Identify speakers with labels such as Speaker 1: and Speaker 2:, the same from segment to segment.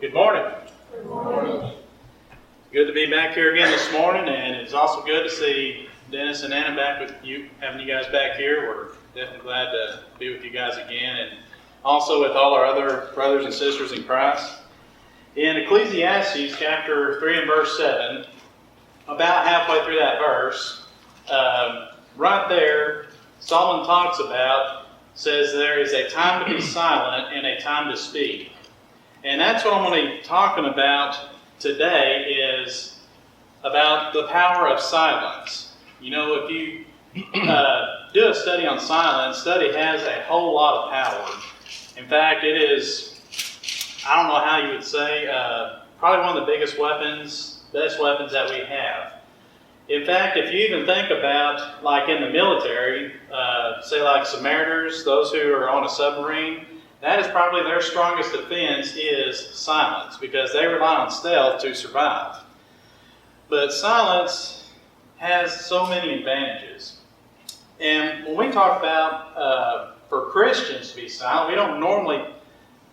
Speaker 1: Good morning.
Speaker 2: Good morning.
Speaker 1: Good to be back here again this morning, and it's also good to see Dennis and Anna back with you, having you guys back here. We're definitely glad to be with you guys again, and also with all our other brothers and sisters in Christ. In Ecclesiastes chapter 3 and verse 7, about halfway through that verse, right there, Solomon says there is a time to be silent and a time to speak. And that's what I'm going to be talking about today, is about the power of silence. You know, if you do a study on silence, study has a whole lot of power. In fact, it is, I don't know how you would say, probably one of the best weapons that we have. In fact, if you even think about, like in the military, say like submariners, those who are on a submarine, that is probably their strongest defense is silence, because they rely on stealth to survive. But silence has so many advantages. And when we talk about for Christians to be silent, we don't normally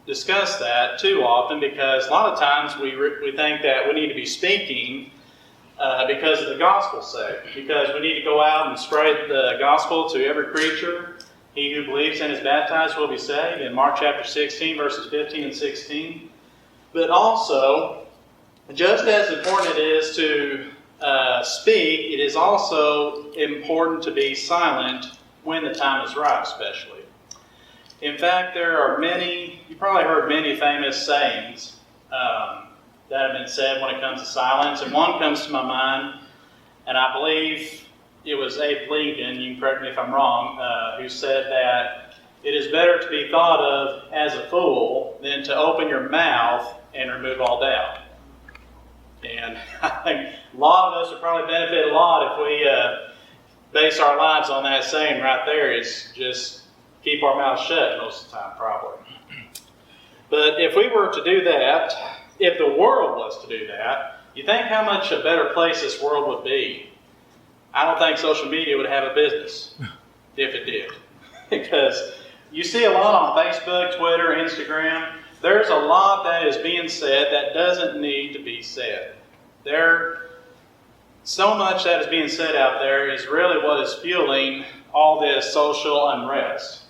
Speaker 1: discuss that too often, because a lot of times we think that we need to be speaking because of the gospel's sake, because we need to go out and spread the gospel to every creature. He who believes and is baptized will be saved, in Mark chapter 16, verses 15 and 16. But also, just as important it is to speak, it is also important to be silent when the time is right, especially. In fact, there are you probably heard many famous sayings that have been said when it comes to silence, and one comes to my mind, and I believe it was Abe Lincoln, you can correct me if I'm wrong, who said that it is better to be thought of as a fool than to open your mouth and remove all doubt. And I think a lot of us would probably benefit a lot if we base our lives on that saying right there. It's just keep our mouths shut most of the time, probably. But if we were to do that, if the world was to do that, you think how much a better place this world would be? I don't think social media would have a business if it did. Because you see a lot on Facebook, Twitter, Instagram. There's a lot that is being said that doesn't need to be said. So much that is being said out there is really what is fueling all this social unrest.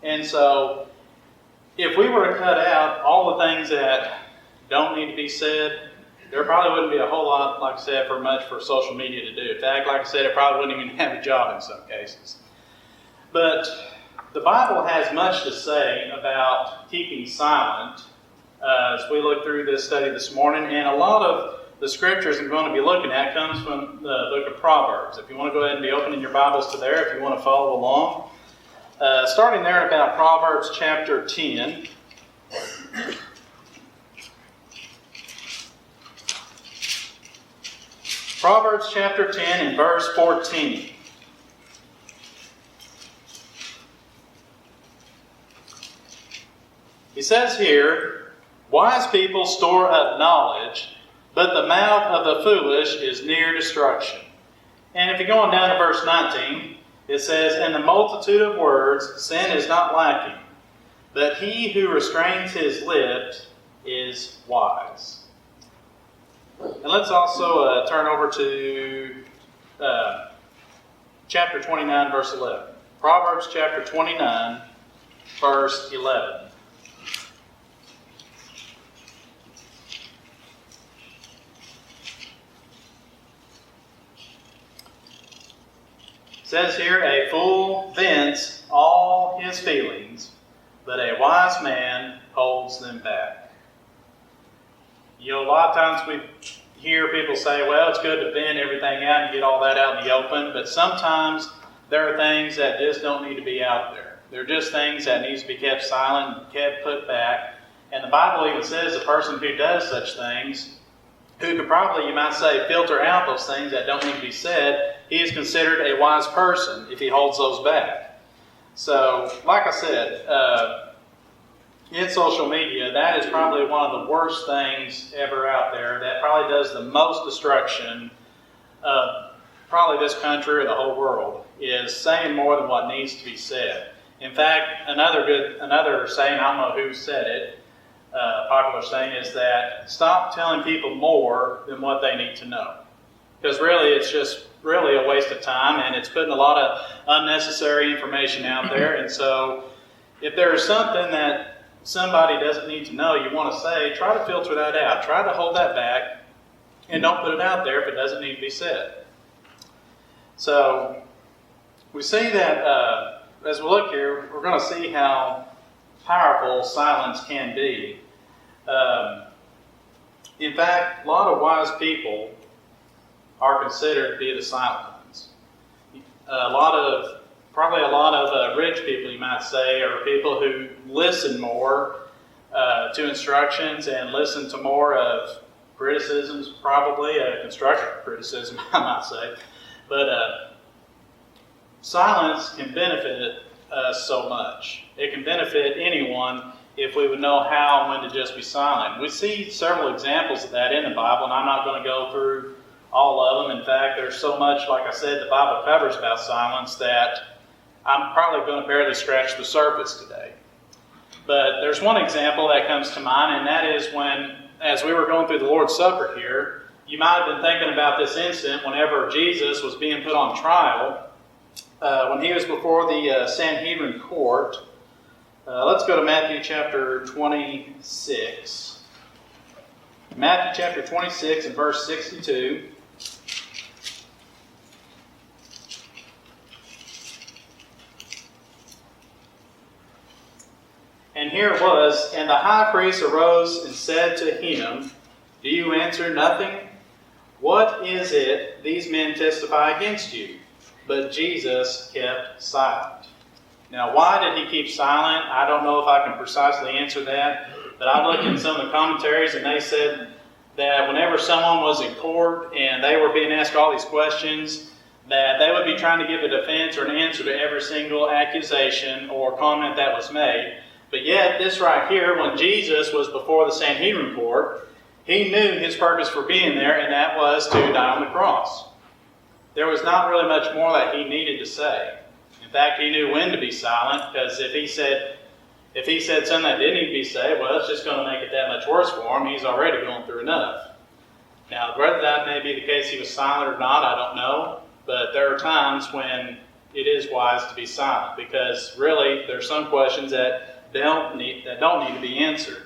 Speaker 1: And so, if we were to cut out all the things that don't need to be said, there probably wouldn't be a whole lot, like I said, for social media to do. In fact, like I said, it probably wouldn't even have a job in some cases. But the Bible has much to say about keeping silent as we look through this study this morning. And a lot of the scriptures I'm going to be looking at comes from the book of Proverbs. If you want to go ahead and be opening your Bibles to there, if you want to follow along. Starting there about Proverbs chapter 10. Proverbs chapter 10 and verse 14. He says here, wise people store up knowledge, but the mouth of the foolish is near destruction. And if you go on down to verse 19, it says, in the multitude of words, sin is not lacking, but he who restrains his lips is wise. And let's also turn over to chapter 29, verse 11. Proverbs chapter 29, verse 11. It says here, a fool vents all his feelings, but a wise man holds them back. You know, a lot of times we hear people say, well, it's good to vent everything out and get all that out in the open, but sometimes there are things that just don't need to be out there. They're just things that need to be kept silent and kept put back. And the Bible even says a person who does such things, who could probably, you might say, filter out those things that don't need to be said, he is considered a wise person if he holds those back. So, like I said, in social media, that is probably one of the worst things ever out there. That probably does the most destruction of probably this country or the whole world, is saying more than what needs to be said. In fact, another saying, I don't know who said it, popular saying is that stop telling people more than what they need to know. Because really, it's just really a waste of time, and it's putting a lot of unnecessary information out there. And so if there is something that somebody doesn't need to know, you want to say, try to filter that out. Try to hold that back, and don't put it out there if it doesn't need to be said. So we see that as we look here, we're going to see how powerful silence can be. In fact, a lot of wise people are considered to be the silent ones. Probably a lot of rich people, you might say, are people who listen more to instructions and listen to more of criticisms, probably constructive criticism, I might say. But silence can benefit us so much. It can benefit anyone if we would know how and when to just be silent. We see several examples of that in the Bible, and I'm not going to go through all of them. In fact, there's so much, like I said, the Bible covers about silence that I'm probably going to barely scratch the surface today. But there's one example that comes to mind, and that is when, as we were going through the Lord's Supper here, you might have been thinking about this incident whenever Jesus was being put on trial, when he was before the Sanhedrin court. Let's go to Matthew chapter 26. Matthew chapter 26 and verse 62. And here it was, and the high priest arose and said to him, do you answer nothing? What is it these men testify against you? But Jesus kept silent. Now, why did he keep silent? I don't know if I can precisely answer that, but I looked in some of the commentaries, and they said that whenever someone was in court and they were being asked all these questions, that they would be trying to give a defense or an answer to every single accusation or comment that was made. But yet, this right here, when Jesus was before the Sanhedrin court, he knew his purpose for being there, and that was to die on the cross. There was not really much more that he needed to say. In fact, he knew when to be silent, because if he said something that didn't need to be said, well, it's just going to make it that much worse for him. He's already going through enough. Now, whether that may be the case he was silent or not, I don't know. But there are times when it is wise to be silent, because really there's some questions that don't need to be answered.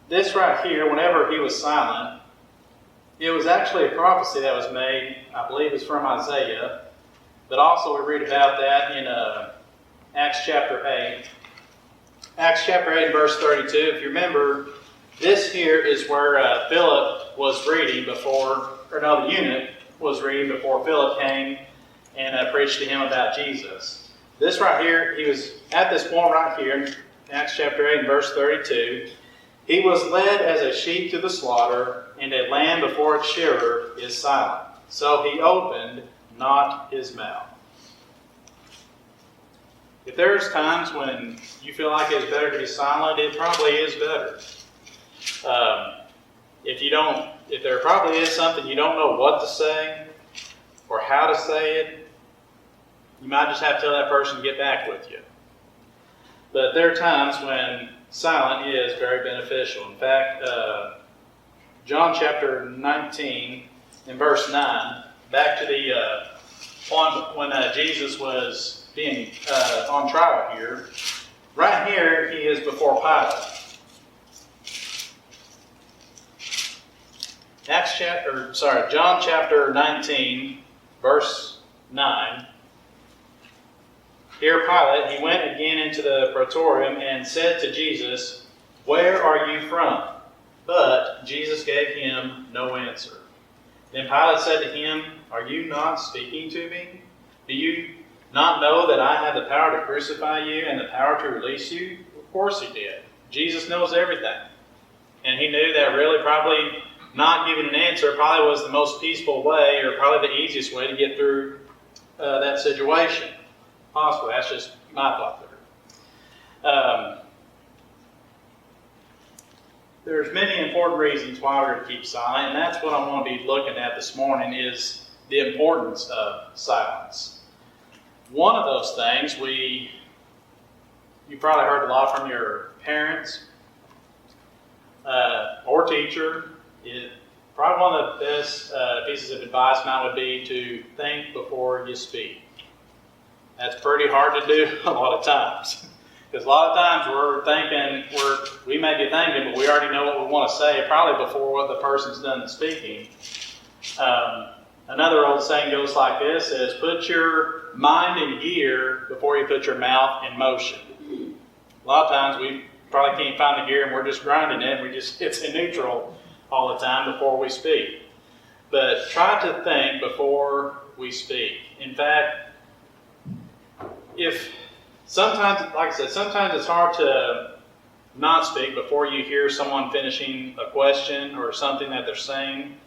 Speaker 1: This right here, whenever he was silent, it was actually a prophecy that was made, I believe it's from Isaiah, but also we read about that in Acts chapter 8. Acts chapter 8 verse 32, if you remember, this here is where Philip was reading the eunuch was reading before Philip came and preached to him about Jesus. This right here, he was at this point right here, in Acts chapter 8 verse 32, he was led as a sheep to the slaughter, and a lamb before its shearer is silent. So he opened not his mouth. If there's times when you feel like it's better to be silent, it probably is better. If there probably is something you don't know what to say or how to say it, you might just have to tell that person to get back with you. But there are times when silent is very beneficial. In fact, John chapter 19 and verse 9, back to the point when Jesus was being on trial here. Right here, he is before Pilate. John chapter 19, verse 9. Here Pilate, he went again into the praetorium and said to Jesus, where are you from? But Jesus gave him no answer. Then Pilate said to him, are you not speaking to me? Do you not know that I have the power to crucify you and the power to release you? Of course he did. Jesus knows everything. And he knew that really probably not giving an answer probably was the most peaceful way, or probably the easiest way to get through that situation. Possibly. That's just my thought there. There's many important reasons why we're to keep silent, and that's what I want to be looking at this morning is the importance of silence. One of those things you probably heard a lot from your parents, a teacher, probably one of the best pieces of advice mine would be to think before you speak. That's pretty hard to do a lot of times. Because a lot of times we may be thinking, but we already know what we want to say, probably before what the person's done speaking. Another old saying goes like this, is put your mind in gear before you put your mouth in motion. A lot of times we probably can't find the gear and we're just grinding it, it's in neutral all the time before we speak. But try to think before we speak. In fact, sometimes it's hard to not speak before you hear someone finishing a question or something that they're saying.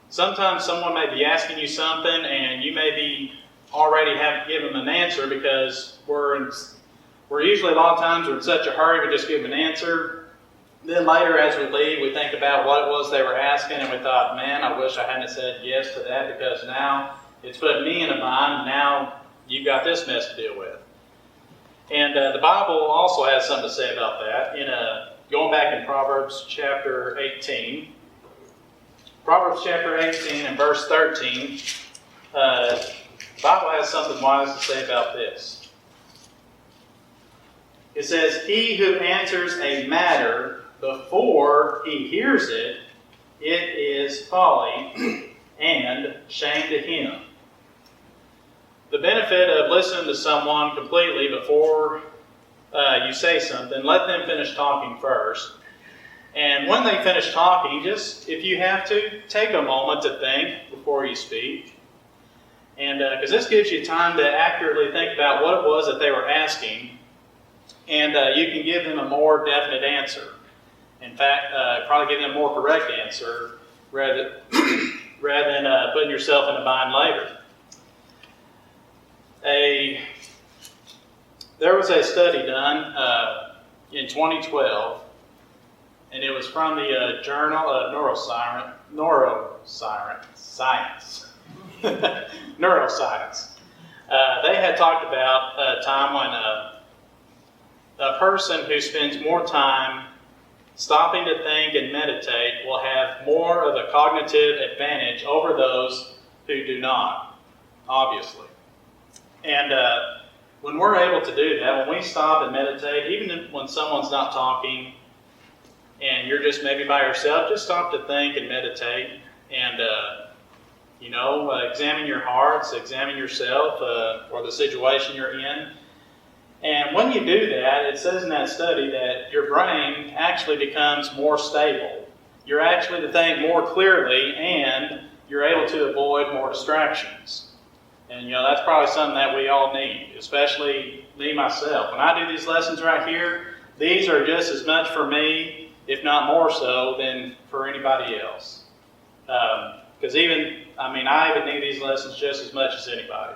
Speaker 1: Sometimes someone may be asking you something and you may be already have given them an answer, because we're usually a lot of times we're in such a hurry we just give them an answer. Then later as we leave, we think about what it was they were asking and we thought, man, I wish I hadn't said yes to that, because now it's put me in a bind. Now you've got this mess to deal with. And the Bible also has something to say about that. Going back in Proverbs chapter 18. Proverbs chapter 18 and verse 13. The Bible has something wise to say about this. It says, he who answers a matter before he hears it, it is folly and shame to him. The benefit of listening to someone completely before you say something, let them finish talking first. And when they finish talking, just, if you have to, take a moment to think before you speak. And because this gives you time to accurately think about what it was that they were asking, and you can give them a more definite answer. In fact, probably give them a more correct answer rather than putting yourself in a bind later. There was a study done in 2012, and it was from the Journal of Neuroscience. Neuroscience. They had talked about a time when a person who spends more time stopping to think and meditate will have more of a cognitive advantage over those who do not, obviously. And when we're able to do that, when we stop and meditate, even when someone's not talking and you're just maybe by yourself, just stop to think and meditate and, examine your hearts, examine yourself or the situation you're in. And when you do that, it says in that study that your brain actually becomes more stable. You're actually to think more clearly and you're able to avoid more distractions. And, that's probably something that we all need, especially me, myself. When I do these lessons right here, these are just as much for me, if not more so, than for anybody else. Because I even need these lessons just as much as anybody.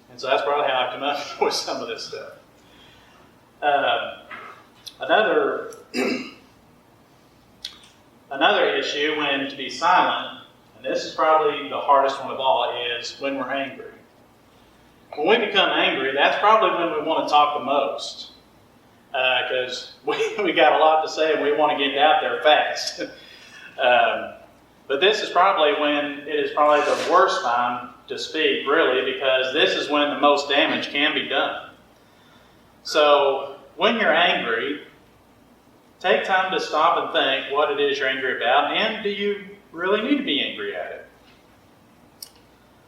Speaker 1: And so that's probably how I come up with some of this stuff. Another issue when to be silent, and this is probably the hardest one of all, is when we're angry. When we become angry, that's probably when we want to talk the most. Because we got a lot to say and we want to get it out there fast. But this is probably when it is probably the worst time to speak, really, because this is when the most damage can be done. So when you're angry, take time to stop and think what it is you're angry about, and do you really need to be angry at it?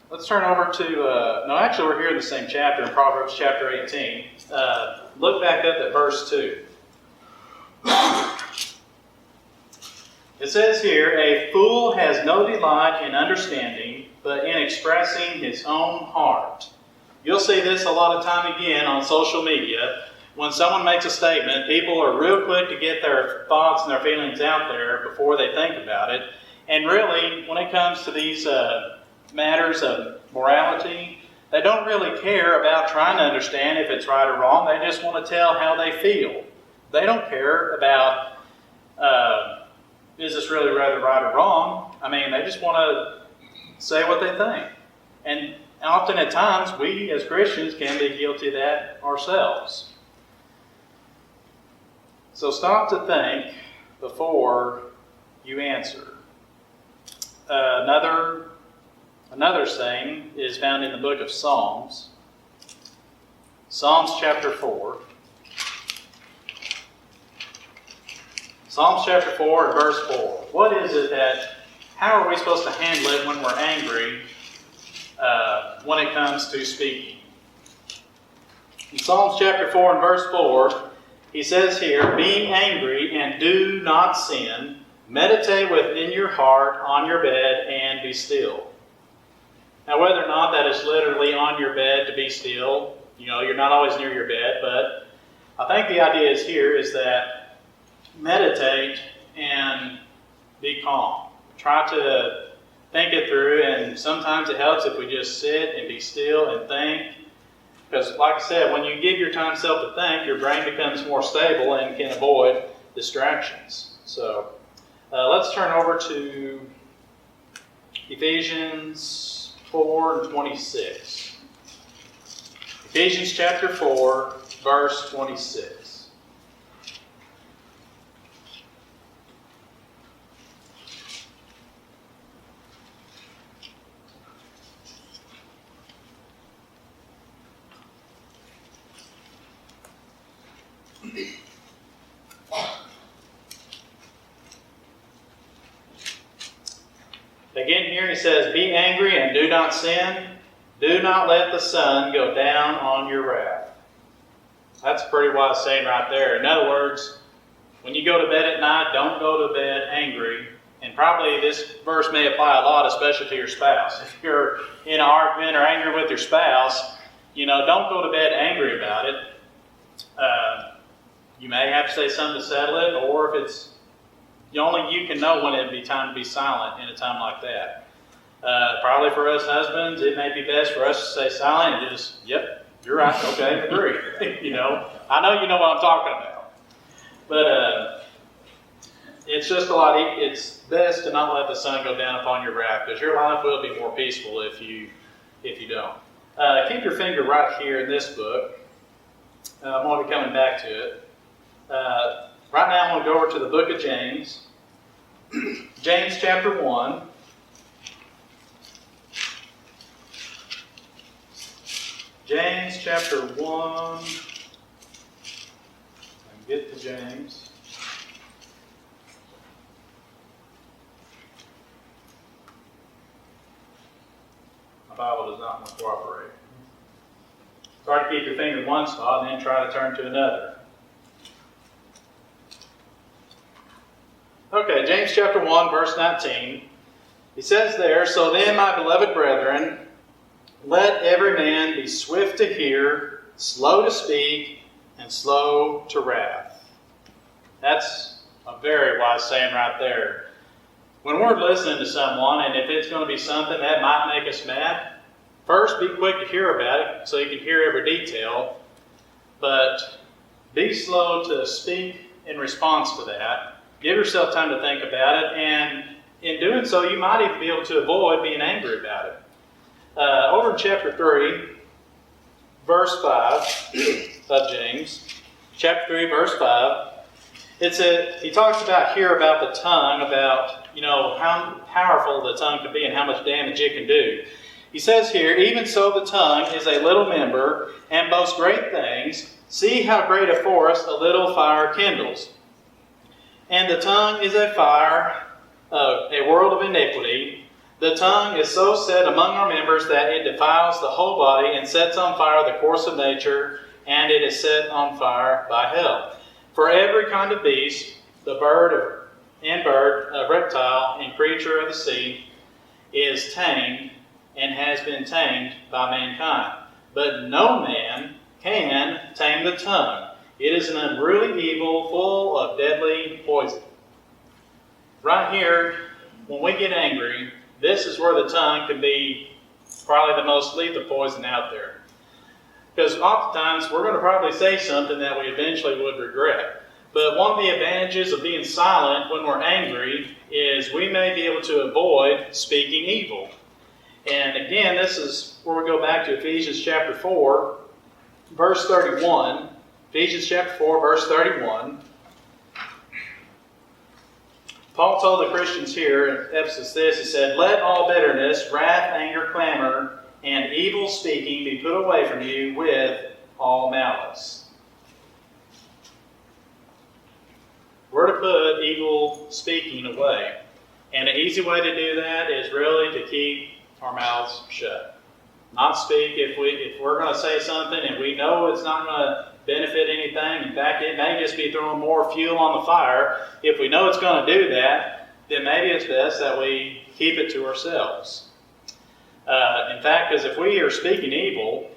Speaker 1: Let's turn over to, we're here in the same chapter, in Proverbs chapter 18. Look back up at verse 2. It says here, a fool has no delight in understanding, but in expressing his own heart. You'll see this a lot of time again on social media. When someone makes a statement, people are real quick to get their thoughts and their feelings out there before they think about it. And really, when it comes to these matters of morality, they don't really care about trying to understand if it's right or wrong. They just want to tell how they feel. They don't care about, is this really rather right or wrong? They just want to say what they think. And often at times, we as Christians can be guilty of that ourselves. So stop to think before you answer. Another saying is found in the book of Psalms. Psalms chapter 4. Psalms chapter 4 and verse 4. What is it how are we supposed to handle it when we're angry when it comes to speaking? In Psalms chapter 4 and verse 4, he says here, "Be angry and do not sin. Meditate within your heart on your bed and be still." Now, whether or not that is literally on your bed to be still, you're not always near your bed, but I think the idea is that meditate and be calm. Try to think it through, and sometimes it helps if we just sit and be still and think. Because, like I said, when you give your time self to think, your brain becomes more stable and can avoid distractions. So, let's turn over to Ephesians 4 and 26. Ephesians chapter 4, verse 26. Again, here he says, "Be angry and do not sin. Do not let the sun go down on your wrath." That's a pretty wise saying right there. In other words, when you go to bed at night, don't go to bed angry. And probably this verse may apply a lot, especially to your spouse. If you're in an argument or angry with your spouse, don't go to bed angry about it. You may have to say something to settle it, or if it's only you can know when it would be time to be silent in a time like that. Probably for us husbands, it may be best for us to stay silent and just, "Yep, you're right, okay, agree." I know you know what I'm talking about. But it's just it's best to not let the sun go down upon your wrath, because your life will be more peaceful if you don't. Keep your finger right here in this book. I'm going to be coming back to it. Right now I'm going to go over to the book of James. James chapter 1. James chapter 1. Get to James. My Bible does not want to cooperate. Try to keep your finger in one spot and then try to turn to another. Okay, James chapter 1, verse 19. He says there, "So then, my beloved brethren, let every man be swift to hear, slow to speak, and slow to wrath." That's a very wise saying right there. When we're listening to someone, and if it's going to be something that might make us mad, first be quick to hear about it so you can hear every detail, but be slow to speak in response to that. Give yourself time to think about it, and in doing so, you might even be able to avoid being angry about it. Over in chapter 3, verse 5 of James, chapter 3, verse 5, he talks about the tongue, about how powerful the tongue can be and how much damage it can do. He says here, "Even so the tongue is a little member and boasts great things. See how great a forest a little fire kindles. And the tongue is a fire, a world of iniquity. The tongue is so set among our members that it defiles the whole body and sets on fire the course of nature, and it is set on fire by hell. For every kind of beast, the bird, reptile, and creature of the sea is tamed and has been tamed by mankind. But no man can tame the tongue. It is an unruly evil full of deadly poison." Right here, when we get angry, this is where the tongue can be probably the most lethal poison out there. Because oftentimes we're going to probably say something that we eventually would regret. But one of the advantages of being silent when we're angry is we may be able to avoid speaking evil. And again, this is where we go back to Ephesians chapter 4, verse 31. Ephesians chapter 4, verse 31. Paul told the Christians here in Ephesus this. He said, "Let all bitterness, wrath, anger, clamor, and evil speaking be put away from you with all malice." We're to put evil speaking away. And an easy way to do that is really to keep our mouths shut. Not speak if we're going to say something and we know it's not going to benefit anything. In fact, it may just be throwing more fuel on the fire. If we know it's going to do that, then maybe it's best that we keep it to ourselves. In fact, because if we are speaking evil,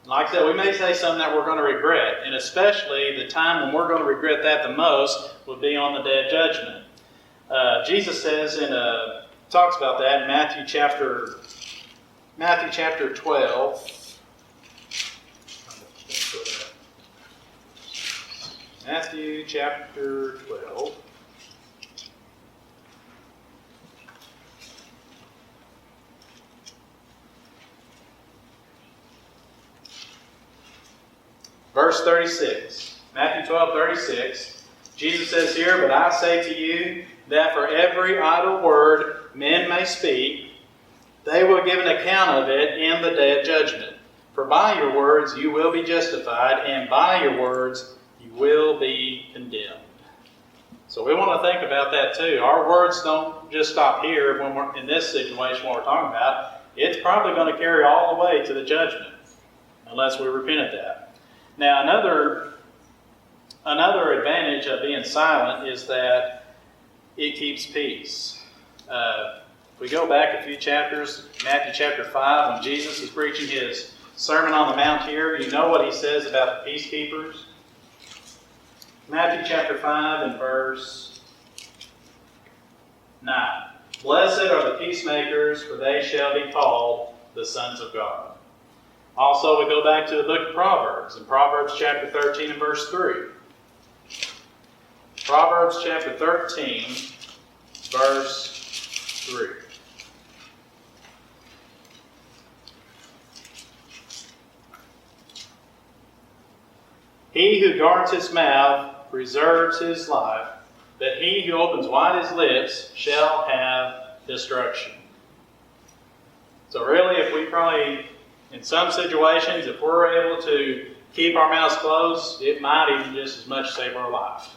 Speaker 1: like I said, we may say something that we're going to regret. And especially the time when we're going to regret that the most would be on the day of judgment. Jesus says talks about that in Matthew chapter 12. Matthew chapter 12. Verse 36. Matthew 12:36. Jesus says here, "But I say to you that for every idle word men may speak, they will give an account of it in the day of judgment. For by your words you will be justified, and by your words you will be condemned." So we want to think about that too. Our words don't just stop here when we're in this situation, what we're talking about. It's probably going to carry all the way to the judgment, unless we repent of that. Now, another advantage of being silent is that it keeps peace. If we go back a few chapters, Matthew chapter 5, when Jesus is preaching his Sermon on the Mount here, you know what he says about the peacekeepers? Matthew chapter 5 and verse 9. "Blessed are the peacemakers, for they shall be called the sons of God." Also, we go back to the book of Proverbs, in Proverbs chapter 13 and verse 3. Proverbs chapter 13, verse 3. "He who guards his mouth preserves his life, but he who opens wide his lips shall have destruction." So really, if we probably, in some situations, if we're able to keep our mouths closed, it might even just as much save our life.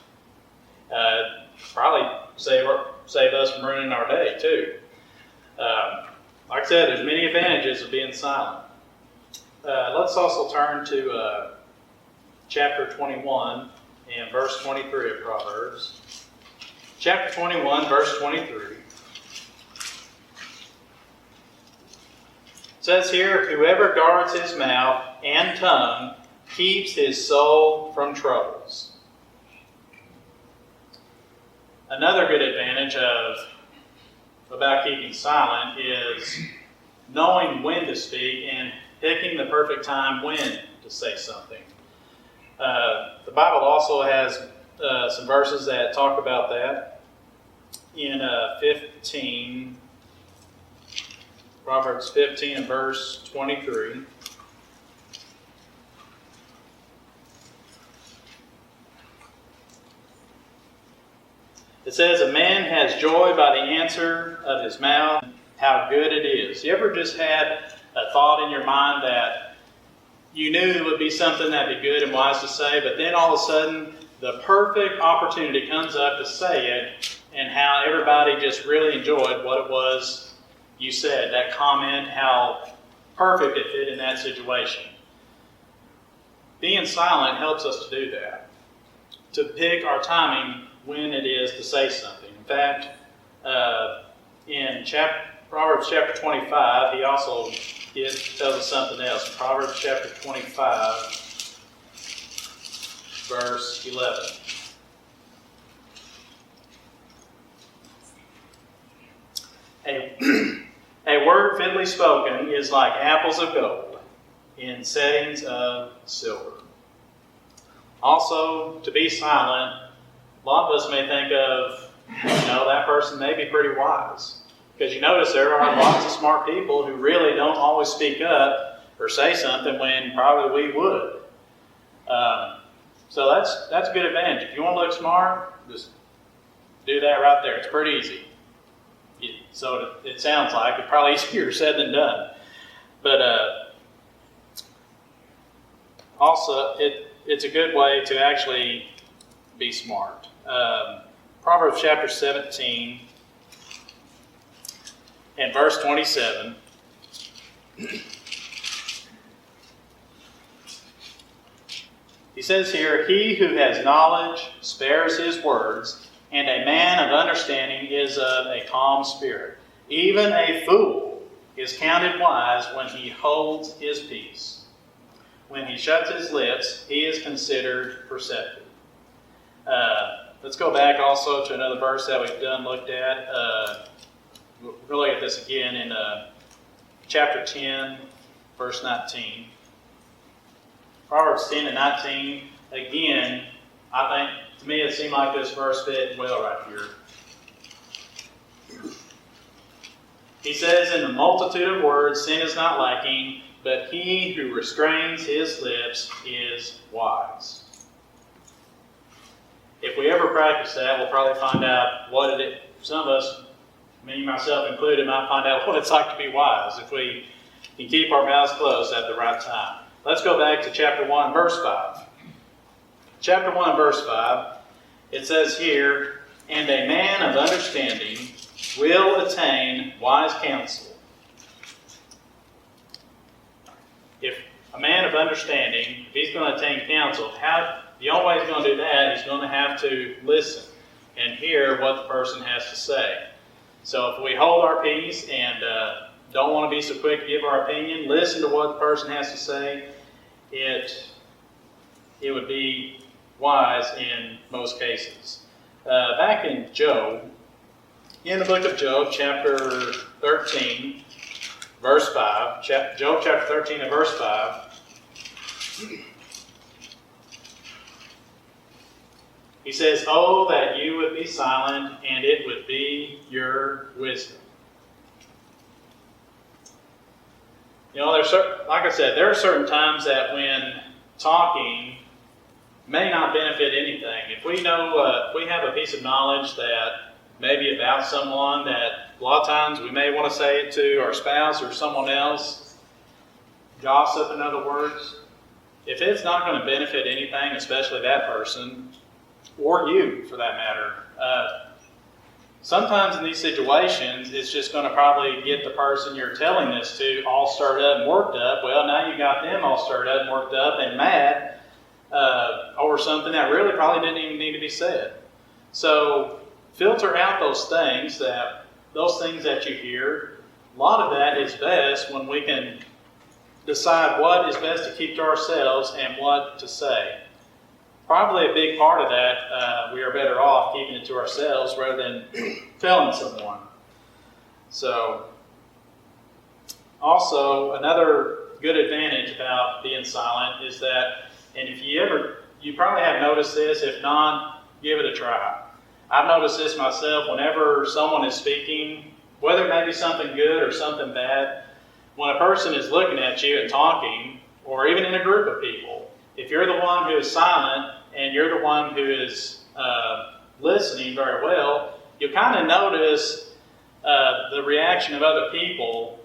Speaker 1: Probably save us from ruining our day, too. Like I said, there's many advantages of being silent. Let's also turn to chapter 21 and verse 23 of Proverbs. Chapter 21, verse 23. It says here, "Whoever guards his mouth and tongue keeps his soul from troubles." Another good advantage about keeping silent is knowing when to speak and picking the perfect time when to say something. The Bible also has some verses that talk about that. In Proverbs 15 and verse 23. It says, "A man has joy by the answer of his mouth, how good it is." You ever just had a thought in your mind that you knew it would be something that'd be good and wise to say, but then all of a sudden the perfect opportunity comes up to say it, and how everybody just really enjoyed what it was you said, that comment, how perfect it fit in that situation. Being silent helps us to do that, to pick our timing when it is to say something. In fact, in Proverbs chapter 25, he also tells us something else. In Proverbs chapter 25, verse 11. A word fitly spoken is like apples of gold in settings of silver. Also, to be silent, a lot of us may think of, that person may be pretty wise. Because you notice there are lots of smart people who really don't always speak up or say something when probably we would. So that's a good advantage. If you want to look smart, just Do that right there. It's pretty easy. So it sounds like it's probably easier said than done. But also, it's a good way to actually be smart. Proverbs chapter 17 and verse 27. He says here, "He who has knowledge spares his words, and a man of understanding is of a calm spirit. Even a fool is counted wise when he holds his peace. When he shuts his lips, he is considered perceptive." Let's go back also to another verse that we've looked at. We'll look at this again in chapter 10, verse 19. Proverbs 10 and 19, again, I think, to me, it seemed like this verse fit well right here. He says, "In the multitude of words, sin is not lacking, but he who restrains his lips is wise." If we ever practice that, we'll probably find out some of us, me, myself included, might find out what it's like to be wise if we can keep our mouths closed at the right time. Let's go back to chapter 1, verse 5. Chapter 1, verse 5, it says here, "And a man of understanding will attain wise counsel." If a man of understanding, if he's going to attain counsel, the only way he's going to do that, he's going to have to listen and hear what the person has to say. So if we hold our peace and don't want to be so quick to give our opinion, listen to what the person has to say, it would be wise in most cases. Back in Job, in the book of Job, chapter 13, verse 5, Job chapter 13 and verse 5, he says, "Oh, that you would be silent, and it would be your wisdom." Like I said, there are certain times that when talking may not benefit anything. If we know, we have a piece of knowledge that maybe about someone that a lot of times we may want to say it to our spouse or someone else, gossip in other words, if it's not going to benefit anything, especially that person, or you for that matter, sometimes in these situations, it's just going to probably get the person you're telling this to all stirred up and worked up. Well, now you got them all stirred up and worked up and mad over something that really probably didn't even need to be said. So filter out those things that you hear. A lot of that is best when we can decide what is best to keep to ourselves and what to say. Probably a big part of that, we are better off keeping it to ourselves rather than telling someone. So, also, another good advantage about being silent is that, and if you probably have noticed this, if not, give it a try. I've noticed this myself whenever someone is speaking, whether it may be something good or something bad, when a person is looking at you and talking, or even in a group of people, if you're the one who is silent and you're the one who is listening very well, you'll kind of notice the reaction of other people,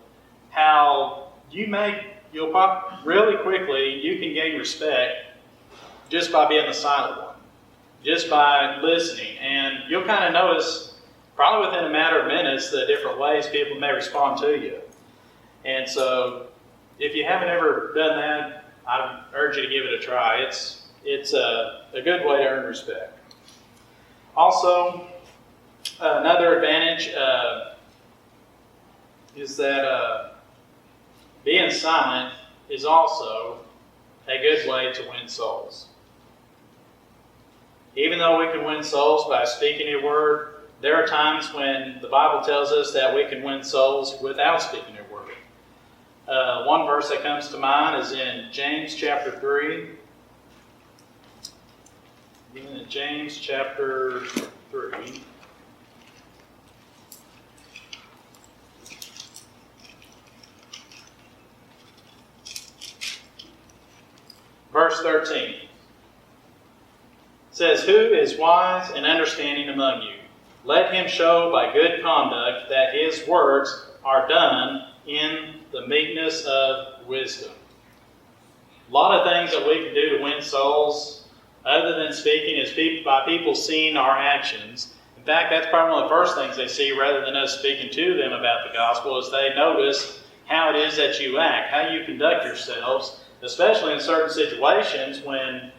Speaker 1: how really quickly you can gain respect just by being the silent one, just by listening. And you'll kind of notice, probably within a matter of minutes, the different ways people may respond to you. And so, if you haven't ever done that, I urge you to give it a try. It's a good way to earn respect. Also, another advantage is that being silent is also a good way to win souls. Even though we can win souls by speaking a word, there are times when the Bible tells us that we can win souls without speaking a word. One verse that comes to mind is in James chapter 3. In James chapter 3. Verse 13. It says, "Who is wise and understanding among you? let him show by good conduct that his works are done in the meekness of wisdom. A lot of things that we can do to win souls, other than speaking, is by people seeing our actions. In fact, that's probably one of the first things they see rather than us speaking to them about the gospel, is they notice how it is that you act, how you conduct yourselves, especially in certain situations when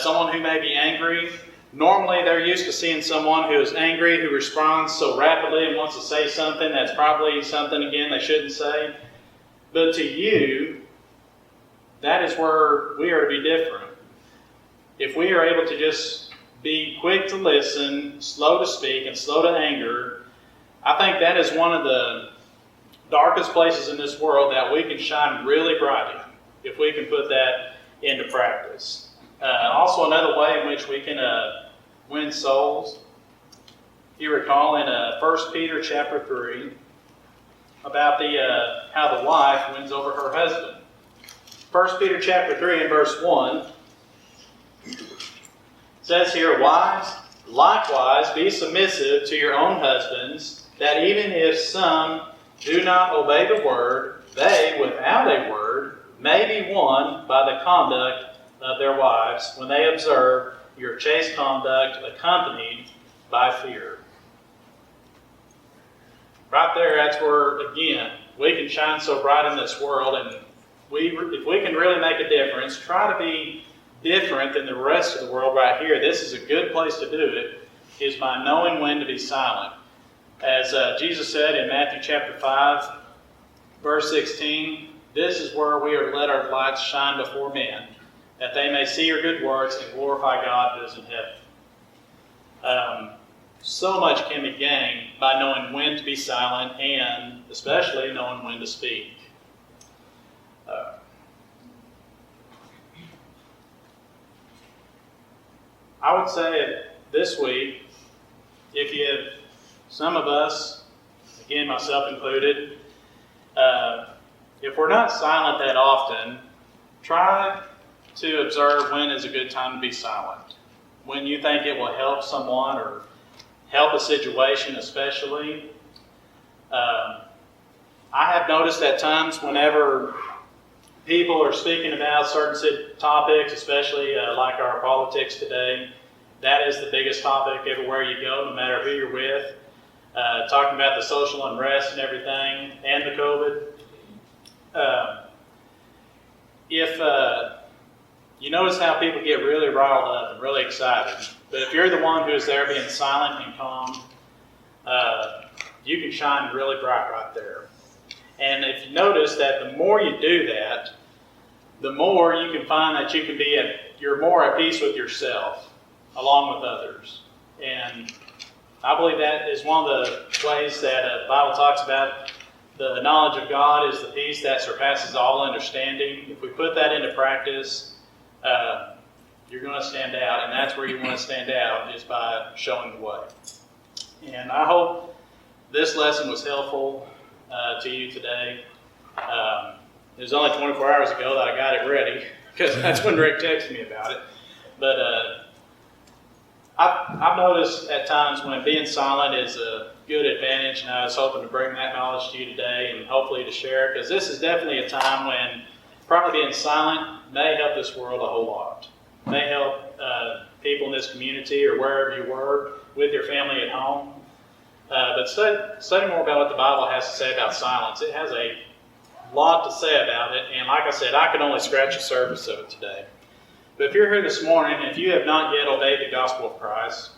Speaker 1: someone who may be angry, normally they're used to seeing someone who is angry, who responds so rapidly and wants to say something that's probably something, again, they shouldn't say. But to you, that is where we are to be different. If we are able to just be quick to listen, slow to speak, and slow to anger, I think that is one of the darkest places in this world that we can shine really bright in, if we can put that into practice. Also, another way in which we can win souls, if you recall in 1 Peter chapter 3, about how the wife wins over her husband. 1 Peter chapter 3 and verse 1 says here, "Wives, likewise be submissive to your own husbands, that even if some do not obey the word, they, without a word, may be won by the conduct of their wives, when they observe your chaste conduct accompanied by fear." Right there, that's where, again, we can shine so bright in this world, and if we can really make a difference, try to be different than the rest of the world right here. This is a good place to do it, is by knowing when to be silent. As Jesus said in Matthew chapter 5, verse 16, "This is where we are to let our lights shine before men, that they may see your good works and glorify God who is in heaven." So much can be gained by knowing when to be silent, and especially knowing when to speak. I would say this week, if you have some of us, again myself included, if we're not silent that often, try to observe when is a good time to be silent. When you think it will help someone or help a situation especially. I have noticed at times whenever people are speaking about certain topics, especially like our politics today, that is the biggest topic everywhere you go, no matter who you're with. Talking about the social unrest and everything, and the COVID. If you notice how people get really riled up and really excited, but if you're the one who is there being silent and calm, you can shine really bright right there. And if you notice that the more you do that, the more you can find that you're more at peace with yourself, along with others. And I believe that is one of the ways that the Bible talks about the knowledge of God is the peace that surpasses all understanding. If we put that into practice, you're going to stand out, and that's where you want to stand out, is by showing the way. And I hope this lesson was helpful to you today. It was only 24 hours ago that I got it ready, because that's when Rick texted me about it. But I've noticed at times when being silent is a good advantage, and I was hoping to bring that knowledge to you today and hopefully to share it, because this is definitely a time when probably being silent may help this world a whole lot. May help people in this community or wherever you work, with your family at home. But study more about what the Bible has to say about silence. It has a lot to say about it, and like I said, I could only scratch the surface of it today. But if you're here this morning, if you have not yet obeyed the gospel of Christ,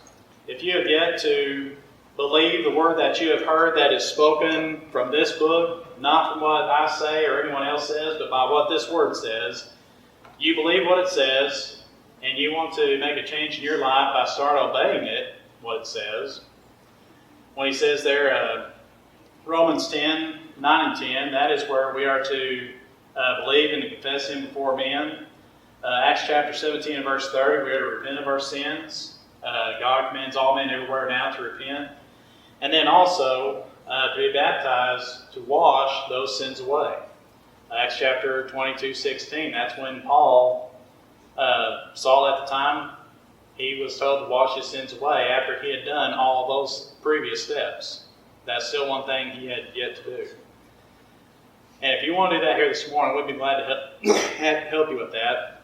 Speaker 1: if you have yet to believe the word that you have heard that is spoken from this book, not from what I say or anyone else says, but by what this word says, you believe what it says, and you want to make a change in your life by start obeying it, what it says. When he says there, Romans 10, 9 and 10, that is where we are to believe and to confess him before men. Acts chapter 17 and verse 30, we are to repent of our sins. God commands all men everywhere now to repent. And then also to be baptized to wash those sins away. Acts chapter 22, 16, that's when Saul at the time, he was told to wash his sins away after he had done all those previous steps. That's still one thing he had yet to do. And if you want to do that here this morning, we'd be glad to help you with that.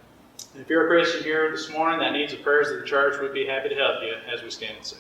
Speaker 1: And if you're a Christian here this morning that needs the prayers of the church, we'd be happy to help you as we stand and sing.